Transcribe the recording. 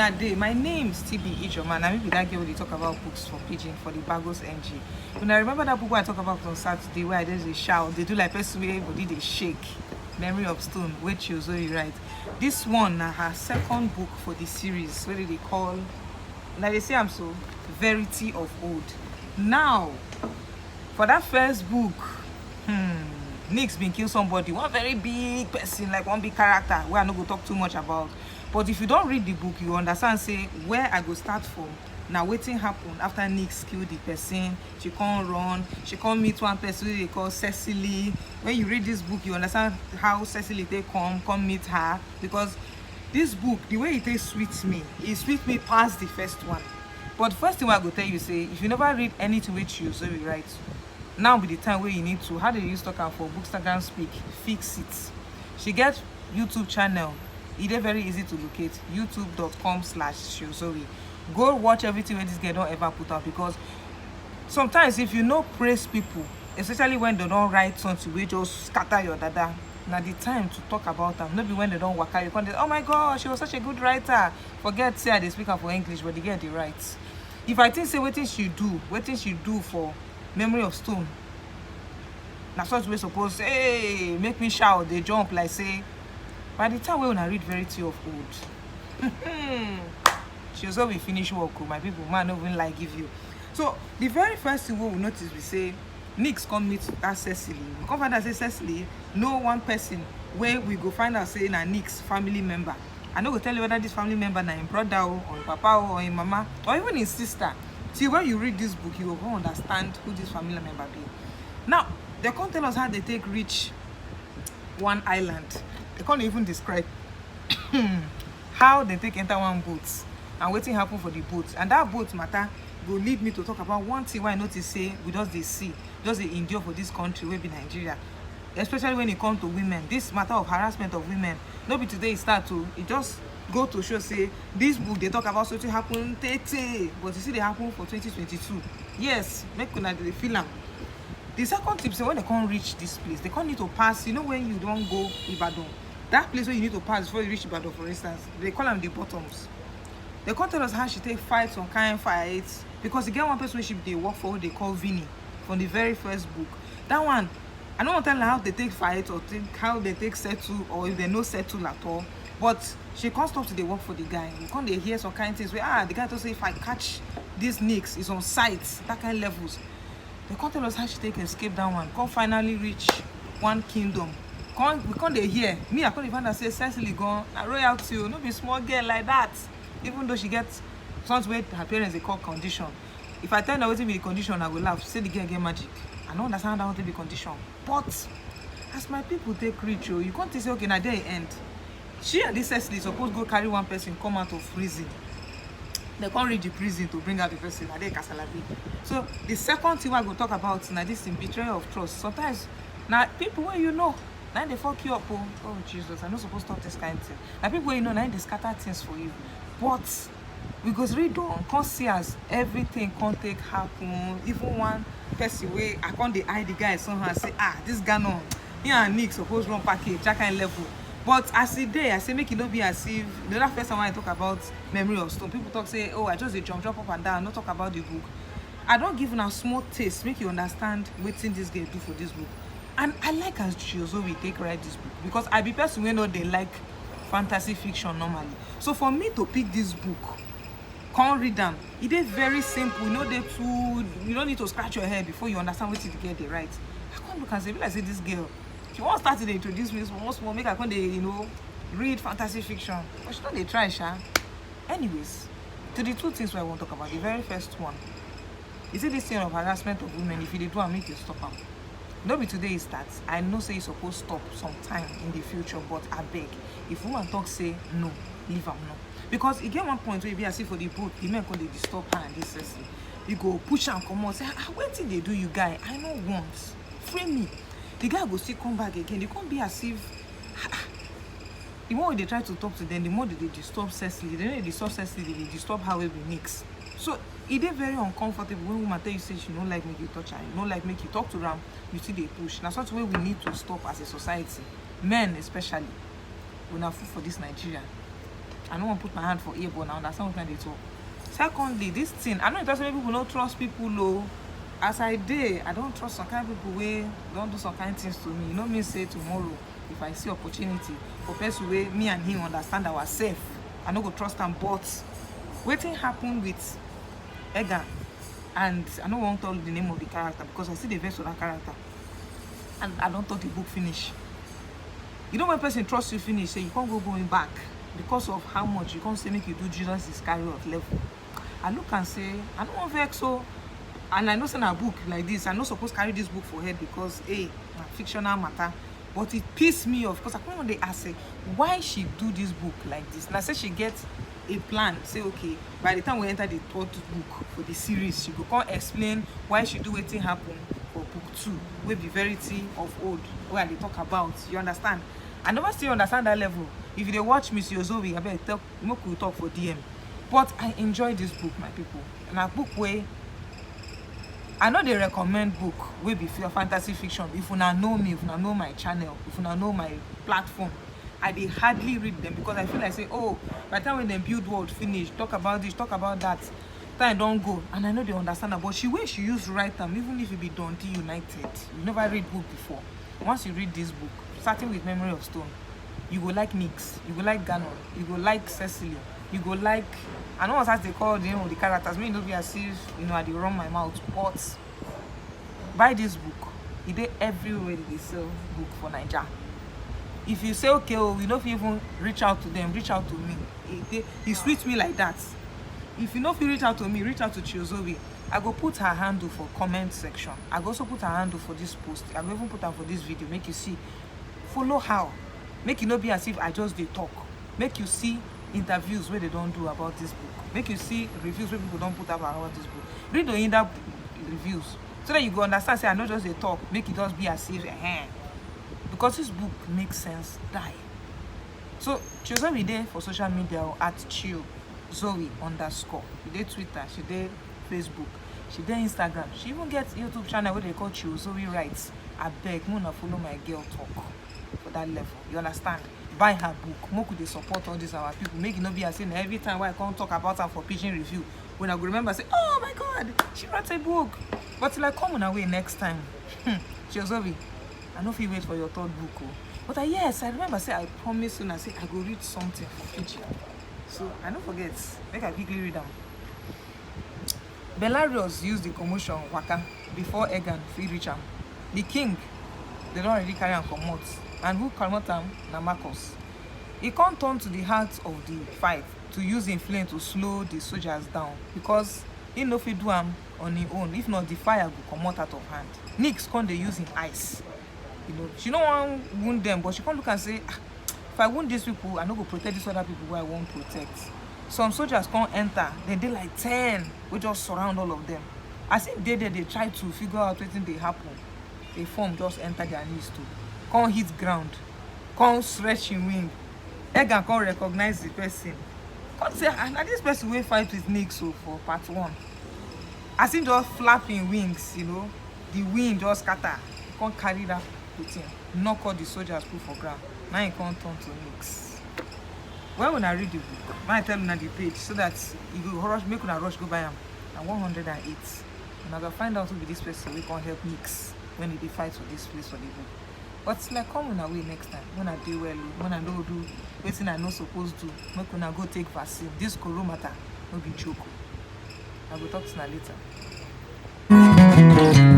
una day. My name is TB Ijoma, and I be that girl wey dey talk about books for Pidgin for the Bagus NG. When I remember that book I talk about on Saturday, where I did a shout, they do like person wey body they shake. Memory of Stone, where Chio Zoe write. This one na her second book for the series, where they call, like they say I'm so, Verity of Old. Now, for that first book, Nick's been kill somebody, one very big person, like one big character, where I no go talk too much about. But if you don't read the book, you understand, say, where I go start from. Now, wetin happen after Nick's kill the person, she can't run, she can't meet one person they call Cecily. When you read this book, you understand how Cecily they come meet her. Because this book, the way it sweet me past the first one. But the first thing I go tell you, say, if you never read anything with you, so you write, now be the time where you need to, how do you use talk for Bookstagram speak, fix it. She get YouTube channel. It is very easy to locate, youtube.com/Chio Zoe. Go watch everything when this girl don't ever put out, because sometimes if you know praise people, especially when they don't write something, we just scatter your dada. Now the time to talk about them, maybe when they don't work out, you can't say, oh my god, she was such a good writer. Forget say they speak for English, but they get the right. If I think say what she do for Memory of Stone, that's what we supposed to say, hey, make me shout, they jump like say. By the time we wanna read Verity of Old, Chio Zoe finish work, my people, man, not even like give you. So the very first thing we will notice, we say, Nick's come meet that Cecily. We come find out say Cecily, no one person where we go find out say na Nick's family member. I know go tell you whether this family member na him brother or him papa or him mama or even his sister. See, when you read this book, you will understand who this family member be. Now, they can't tell us how they take reach one island. They can't even describe how they take enter one boat and waiting happen for the boat. And that boat matter will lead me to talk about one thing why I notice say we just they see, just they endure for this country, will be Nigeria. Especially when it comes to women. This matter of harassment of women. Not be today it start to, it just go to show say this book they talk about something happen 30, but you see they happen for 2022. Yes, make una dey feel am. The second tip say when they can't reach this place, they can't need to pass. You know when you don't go Ibadan, that place where you need to pass before you reach Ibadan, for instance, they call them the bottoms. They can't tell us how she take fights on kind fights, because you get one person she they work for, they call Vinny from the very first book. That one, I don't want to tell her how they take fight or think how they take settle, or if they no settle at all. But she can't stop to they work for the guy. You can't they hear some kind of things where the guy to say if I catch these nicks, is on sites, that kind of levels. They can't tell us how she take escape that one. Can't finally reach one kingdom. We can't they hear. Me, I can't even say Cecily gone. I royalty, no be small girl like that. Even though she gets something where her parents they call condition. If I tell her what to be the condition, I will laugh. Say the girl get magic. I don't understand how to be condition. But as my people take reach, you can't say okay, now they end. She and this Cecily supposed to go carry one person come out of prison. They can't reach the prison to bring out the person. So the second thing I go talk about now this in betrayal of trust. Sometimes now people where you know, now they fuck you up. Oh Jesus, I'm not supposed to talk this kind of thing. Now people where you know, now they scatter things for you. But we go read on, can't see as everything can't take happen. Even one person where I can't hide the guy somehow and say, this guy no, he and Nick supposed run package, that kind of level. But as it day, I say make it not be as if the other first time when I talk about Memory of Stone, people talk say, oh, I just jump up and down, not talk about the book. I don't give a small taste, make you understand what thing this girl do for this book. And I like as Chio Zoe take write this book, because I be person who know they like fantasy fiction normally. So for me to pick this book, can't read them. It is very simple. You know they too. You don't need to scratch your head before you understand what the girl they write. I can't look and say, like say this girl. She won't start to introduce me small, make I can't read fantasy fiction. But she don't they try, Sha. Anyways, to the two things I want to talk about. The very first one. You see this thing of harassment of women, if you do and make you stop them. Not be today it starts. I know say you supposed to stop sometime in the future, but I beg. If woman talk say no, leave them no. Because you get one point where you be as if for the boat, the men can they disturb her and this Cecily. You go push and come out, say, what did they do you guy? I know once. Frame me. The guy will still come back again. They can't be as if the more they try to talk to them, the more they disturb Cecily. They disturb Cecily, they disturb how we mix. So it is very uncomfortable when woman tell you say she don't like make you touch her, you don't like make you talk to them, you see they push. That's what way we need to stop as a society. Men especially. We're not food for this Nigeria. I don't want to put my hand for ear, but I understand what they talk. Secondly, this thing, I know it doesn't make people not trust people low. As I don't trust some kind of people wey don't do some kind of things to me. You know me say tomorrow, if I see opportunity for person wey me and him understand ourselves, I no go trust them. But wetin happen with Ehen, and I don't want to tell the name of the character because I see the verse of that character, and I don't thought the book finish. You know when person trusts you finish, say you can't go going back because of how much you can't say make you do Jesus Iscariot level. I look and say I don't want vex so. And I know send a book like this, I'm not supposed to carry this book for head because fictional matter. But it pissed me off because I couldn't they ask her why she do this book like this. And I said she gets a plan. Say okay, by the time we enter the third book for the series, she go come explain why she do wetin happen for book 2, will be Verity of Old, where they talk about. You understand? I never still understand that level. If they watch me, Chio Zoe, I bet talk we talk for DM. But I enjoy this book, my people. And a book where I know they recommend book wey be fantasy fiction. If you know me, if you know my channel, if you know my platform, I dey hardly read them because I feel like say, oh, by the time when they build world finish, talk about this, talk about that, time don't go. And I know they understand that, but she used to write them, even if it be Dundee United. You never read book before. Once you read this book, starting with Memory of Stone, you go like Nix, you go like Ganon, you go like Cecily, you go like, I know what they call the name of the characters. Me don't be as if I dey run my mouth. But buy this book. It dey everywhere they sell book for Naija. If you say okay, oh, we don't even reach out to them, reach out to me. It sweet me like that. If you know if you reach out to me, reach out to Chio Zoe. I go put her handle for comment section. I go also put her handle for this post. I go even put her for this video. Make you see. Follow how. Make it not be as if I just dey talk. Make you see interviews where they don't do about this book. Make you see reviews where people don't put up about this book. Read the in-depth reviews so that you go understand. Say I not just they talk. Make it just be as if because this book makes sense. Die. So Chio Zoe there for social media at Chio Zoe _ She did Twitter. She did Facebook. She did Instagram. She even gets YouTube channel where they call Chio Zoe Writes. I beg, I'm gonna follow my girl talk for that level. You understand? Buy her book. More could they support all these our people. Make it not be as in every time I can't talk about her for Pidgin review. When I go remember say, oh my god, she wrote a book. But till I come on away next time. Chio Zoe, I know if you wait for your third book. Oh. But yes, I remember say I promise soon I say I go read something for Pidgin. So I don't forget. Make I quickly read them. Belarius used the commotion waka before Ehen fit reach am. The king, they don't already carry am comot. And who comot am na Marcus. He can't turn to the heart of the fight to use him flame to slow the soldiers down because he no fit do am on his own. If not, the fire go comot out of hand. Nix can't they use him ice. You know, she don't want wound them, but she can't look and say, if I wound these people, I no go protect these other people who I won't protect. Some soldiers can't enter, then they like 10, we just surround all of them. As if they try to figure out what they happen. A form just enter their knees too. Can't hit ground. Can't stretch in wing. Ehen can't recognize the person. Can't say, now this person will fight with Nix for part 1. As if just flapping wings, you know, the wind just scatter. Can't carry that with him. Knock all the soldiers put for ground. Now he can't turn to Nix. When I read the book, I tell you the page so that you go rush, make una rush go buy him. And 108. And I go find out who be this person we can help Nix when he fight for this place for the book. But it's like coming away next time. When I do well, when I don't do anything I not supposed to, make una go take vaccine. This corona matter no be joke. I will talk to you later.